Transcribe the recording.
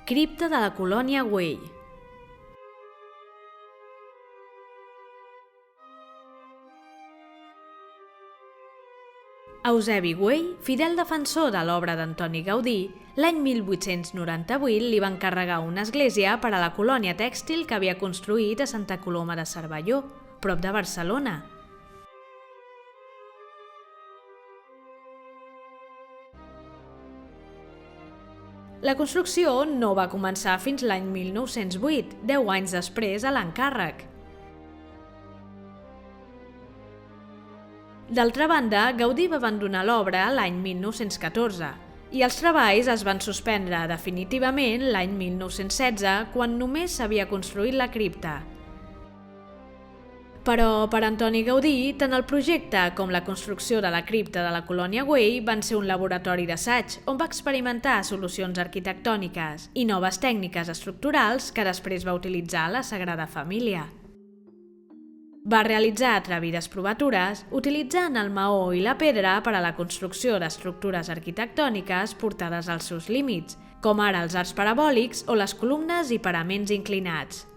Cripta de la colònia Güell. Eusebi Güell, fidel defensor de l'obra d'Antoni Gaudí, l'any 1898 li va encarregar una església per a la colònia tèxtil que havia construït a Santa Coloma de Cervelló, prop de Barcelona. La construcció no va començar fins l'any 1908, 10 anys després de l'encàrrec. D'altra banda, Gaudí va abandonar l'obra l'any 1914 i els treballs es van suspendre definitivament l'any 1916, quan només s'havia construït la cripta. Però per Antoni Gaudí, tant el projecte com la construcció de la cripta de la colònia Güell van ser un laboratori d'assaig on va experimentar solucions arquitectòniques i noves tècniques estructurals que després va utilitzar la Sagrada Família. Va realitzar atrevides provatures utilitzant el maó i la pedra per a la construcció d'estructures arquitectòniques portades als seus límits, com ara els arcs parabòlics o les columnes i paraments inclinats.